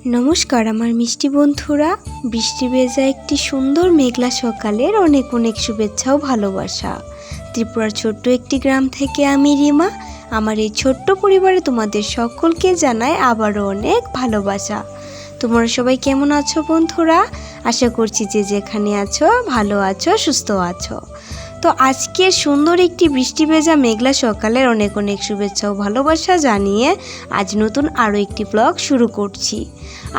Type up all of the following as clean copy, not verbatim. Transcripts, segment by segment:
নমস্কার আমার মিষ্টি বন্ধুরা। বৃষ্টি ভেজা একটি সুন্দর মেঘলা সকালের অনেক অনেক শুভেচ্ছা ও ভালোবাসা। ত্রিপুরার ছোট্ট একটি গ্রাম থেকে আমি রিমা। আমার এই ছোট্ট পরিবারে তোমাদের সকলকে জানাই আবারও অনেক ভালোবাসা। তোমরা সবাই কেমন আছো বন্ধুরা? আশা করছি যে যেখানে আছো ভালো আছো, সুস্থ আছো। তো আজকে সুন্দর একটি বৃষ্টি ভেজা মেঘলা সকালের অনেক অনেক শুভেচ্ছা ও ভালোবাসা জানিয়ে আজ নতুন আরও একটি ব্লগ শুরু করছি।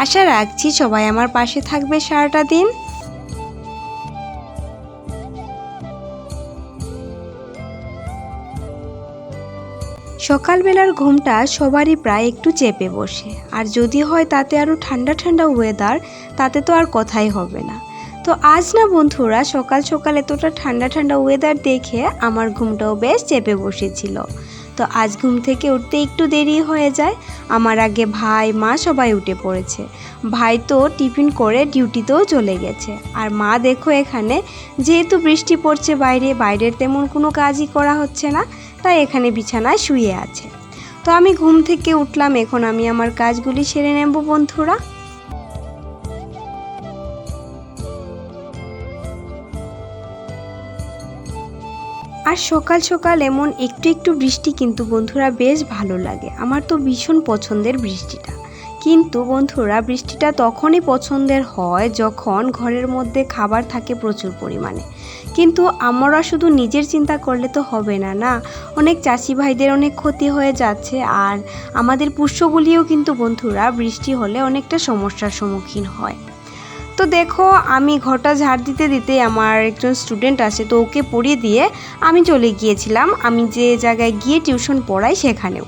আশা রাখছি সবাই আমার পাশে থাকবে সারাটা দিন। সকালবেলার ঘুমটা সবারই প্রায় একটু চেপে বসে, আর যদি হয় তাতে আরও ঠান্ডা ঠান্ডা ওয়েদার, তাতে তো আর কথাই হবে না। তো আজ না বন্ধুরা, সকাল সকাল এতটা ঠান্ডা ঠান্ডা ওয়েদার দেখে আমার ঘুমটাও বেশ চেপে বসেছিল। তো আজ ঘুম থেকে উঠতে একটু দেরি হয়ে যায়। আমার আগে ভাই মা সবাই উঠে পড়েছে। ভাই তো টিফিন করে ডিউটিতেও চলে গেছে, আর মা দেখো এখানে, যেহেতু বৃষ্টি পড়ছে বাইরের তেমন কোনো কাজই করা হচ্ছে না, তাই এখানে বিছানায় শুয়ে আছে। তো আমি ঘুম থেকে উঠলাম, এখন আমি আমার কাজগুলি সেরে নেব বন্ধুরা। আর সকাল সকাল এমন একটু একটু বৃষ্টি কিন্তু বন্ধুরা বেশ ভালো লাগে। আমার তো ভীষণ পছন্দের বৃষ্টিটা। কিন্তু বন্ধুরা, বৃষ্টিটা তখনই পছন্দের হয় যখন ঘরের মধ্যে খাবার থাকে প্রচুর পরিমাণে। কিন্তু আমরা শুধু নিজের চিন্তা করলে তো হবে না, না। অনেক চাষি ভাইদের অনেক ক্ষতি হয়ে যাচ্ছে, আর আমাদের পোষ্যগুলিও কিন্তু বন্ধুরা বৃষ্টি হলে অনেকটা সমস্যার সম্মুখীন হয়। তো দেখো, আমি ঘরটা ঝাড় দিতে দিতে আমার একজন স্টুডেন্ট আছে, তো ওকে পড়িয়ে দিয়ে আমি চলে গিয়েছিলাম আমি যে জায়গায় গিয়ে টিউশন পড়াই সেখানেও।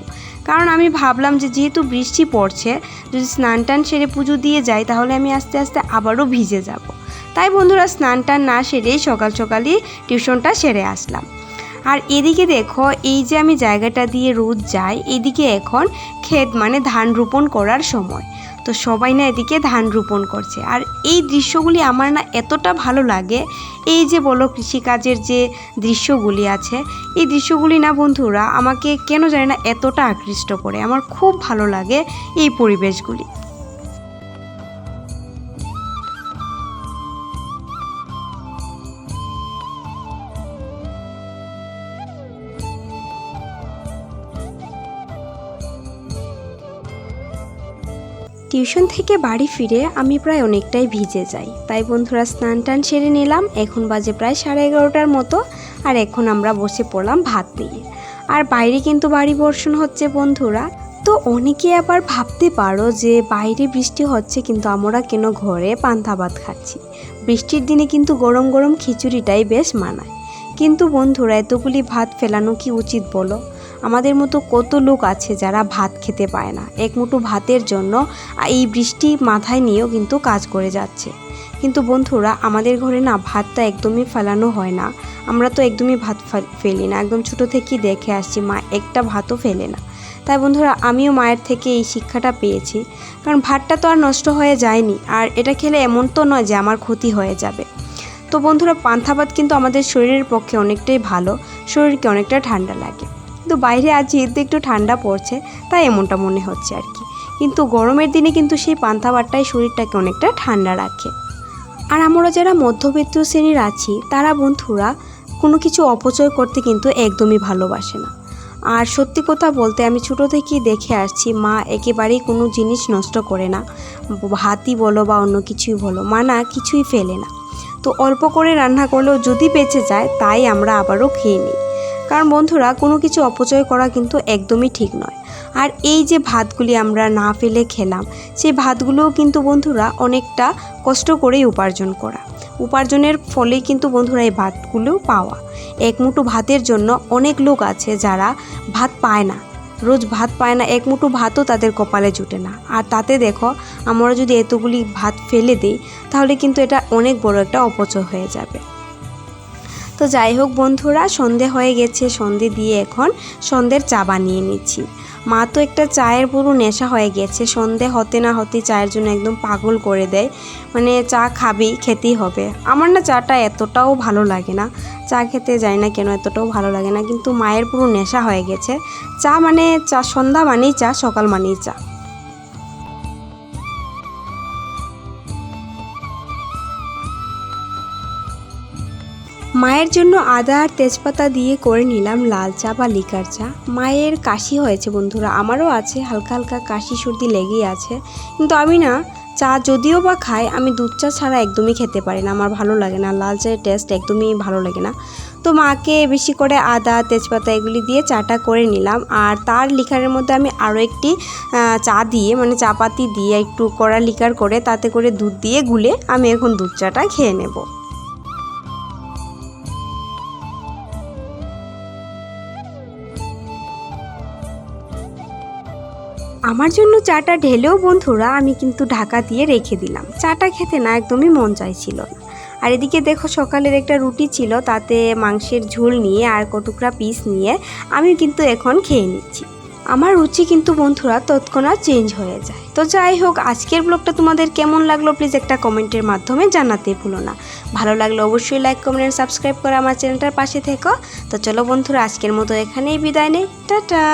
কারণ আমি ভাবলাম যে যেহেতু বৃষ্টি পড়ছে, যদি স্নান টান সেরে পুজো দিয়ে যাই তাহলে আমি আস্তে আস্তে আবারও ভিজে যাব। তাই বন্ধুরা, স্নান টান না সেরেই সকাল সকালই টিউশনটা সেরে আসলাম। আর এদিকে দেখো, এই যে আমি জায়গাটা দিয়ে রোজ যাই, এদিকে এখন ক্ষেত মানে ধান রোপণ করার সময়। তো সবাই না এদিকে ধান রোপণ করছে, আর এই দৃশ্যগুলি আমার না এতটা ভালো লাগে। এই যে বলো কৃষিকাজের যে দৃশ্যগুলি আছে, এই দৃশ্যগুলি না বন্ধুরা আমাকে কেন জানি না এতটা আকৃষ্ট করে। আমার খুব ভালো লাগে এই পরিবেশগুলি। টিউশন থেকে বাড়ি ফিরে আমি প্রায় অনেকটাই ভিজে যাই, তাই বন্ধুরা স্নান টান সেরে নিলাম। এখন বাজে প্রায় 11:30 মতো, আর এখন আমরা বসে পড়লাম ভাত নিয়ে। আর বাইরে কিন্তু ভারী বর্ষণ হচ্ছে বন্ধুরা। তো অনেকে আবার ভাবতে পারো যে বাইরে বৃষ্টি হচ্ছে কিন্তু আমরা কেন ঘরে পান্তা ভাত খাচ্ছি। বৃষ্টির দিনে কিন্তু গরম গরম খিচুড়িটাই বেশ মানায়। কিন্তু বন্ধুরা, এতগুলি ভাত ফেলানো কি উচিত বলো? আমাদের মতো কত লোক আছে যারা ভাত খেতে পায় না, এক মুঠো ভাতের জন্য এই বৃষ্টি মাথায় নিয়েও কিন্তু কাজ করে যাচ্ছে। কিন্তু বন্ধুরা, আমাদের ঘরে না ভাতটা একদমই ফেলানো হয় না। আমরা তো একদমই ভাত ফেলি না, একদম ছোটো থেকেই দেখে আসছি মা একটা ভাতও ফেলে না। তাই বন্ধুরা, আমিও মায়ের থেকে এই শিক্ষাটা পেয়েছি। কারণ ভাতটা তো আর নষ্ট হয়ে যায়নি, আর এটা খেলে এমন তো নয় যে আমার ক্ষতি হয়ে যাবে। তো বন্ধুরা, পান্তা ভাত কিন্তু আমাদের শরীরের পক্ষে অনেকটাই ভালো, শরীরকে অনেকটা ঠান্ডা লাগে। কিন্তু বাইরে আজ যেহেতু একটু ঠান্ডা পড়ছে, তাই এমনটা মনে হচ্ছে আর কি। কিন্তু গরমের দিনে কিন্তু সেই পান্তা ভাতটাই শরীরটাকে অনেকটা ঠান্ডা রাখে। আর আমরা যারা মধ্যবিত্ত শ্রেণীর আছি, তারা বন্ধুরা কোনো কিছু অপচয় করতে কিন্তু একদমই ভালোবাসে না। আর সত্যি কথা বলতে, আমি ছোটো থেকেই দেখে আসছি মা একেবারেই কোনো জিনিস নষ্ট করে না। ভাতই বলো বা অন্য কিছুই বলো, মা না কিছুই ফেলে না। তো অল্প করে রান্না করলেও যদি বেঁচে যায়, তাই আমরা আবারও খেয়ে নিই। কারণ বন্ধুরা, কোনো কিছু অপচয় করা কিন্তু একদমই ঠিক নয়। আর এই যে ভাতগুলি আমরা না ফেলে খেলাম, সেই ভাতগুলোও কিন্তু বন্ধুরা অনেকটা কষ্ট করেই উপার্জন করা। উপার্জনের ফলেই কিন্তু বন্ধুরা এই ভাতগুলোও পাওয়া। এক মুঠো ভাতের জন্য অনেক লোক আছে যারা ভাত পায় না, রোজ ভাত পায় না, এক মুঠো ভাতও তাদের কপালে জুটে না। আর তাতে দেখো, আমরা যদি এতগুলি ভাত ফেলে দিই, তাহলে কিন্তু এটা অনেক বড় একটা অপচয় হয়ে যাবে। তো যাই হোক বন্ধুরা, সন্ধে হয়ে গেছে, সন্ধে দিয়ে এখন সন্ধ্যের চা বানিয়ে নিচ্ছি। মা তো একটা চায়ের পুরো নেশা হয়ে গেছে, সন্ধে হতে না হতে চায়ের জন্য একদম পাগল করে দেয়। মানে চা খেতেই হবে। আমার না চাটা এতটাও ভালো লাগে না, চা খেতে যাই না কেন এতটাও ভালো লাগে না, কিন্তু মায়ের পুরো নেশা হয়ে গেছে। চা মানে চা, সন্ধ্যা মানেই চা, সকাল মানেই চা। মায়ের জন্য আদা আর তেজপাতা দিয়ে করে নিলাম লাল চা বা লিকার চা। মায়ের কাশি হয়েছে বন্ধুরা, আমারও আছে, হালকা হালকা কাশি সর্দি লেগেই আছে। কিন্তু আমি না চা যদিও বা খাই, আমি দুধ চা ছাড়া একদমই খেতে পারি না, আমার ভালো লাগে না, লাল চায়ের টেস্ট একদমই ভালো লাগে না। তো মাকে বেশি করে আদা তেজপাতা এগুলি দিয়ে চাটা করে নিলাম। আর তার লিকারের মধ্যে আমি আরও একটি চা দিয়ে মানে চা পাতি দিয়ে একটু কড়া লিকার করে তাতে করে দুধ দিয়ে গুলে আমি এখন দুধ চাটা খেয়ে নেব। আমার জন্য চাটা ঢেলেও বন্ধুরা আমি কিন্তু ঢাকা দিয়ে রেখে দিলাম, চাটা খেতে না একদমই মন চাইছিল না। আর এদিকে দেখো সকালের একটা রুটি ছিল, তাতে মাংসের ঝোল নিয়ে আর কটুকরা পিস নিয়ে আমি কিন্তু এখন খেয়ে নিচ্ছি। আমার রুচি কিন্তু বন্ধুরা তৎক্ষণাৎ চেঞ্জ হয়ে যায়। তো যাই হোক, আজকের ব্লগটা তোমাদের কেমন লাগলো প্লিজ একটা কমেন্টের মাধ্যমে জানাতে ভুলো না। ভালো লাগলে অবশ্যই লাইক কমেন্ট সাবস্ক্রাইব করে আমার চ্যানেলটার পাশে থেকো। তো চলো বন্ধুরা, আজকের মতো এখানেই বিদায় নেই, টাটা।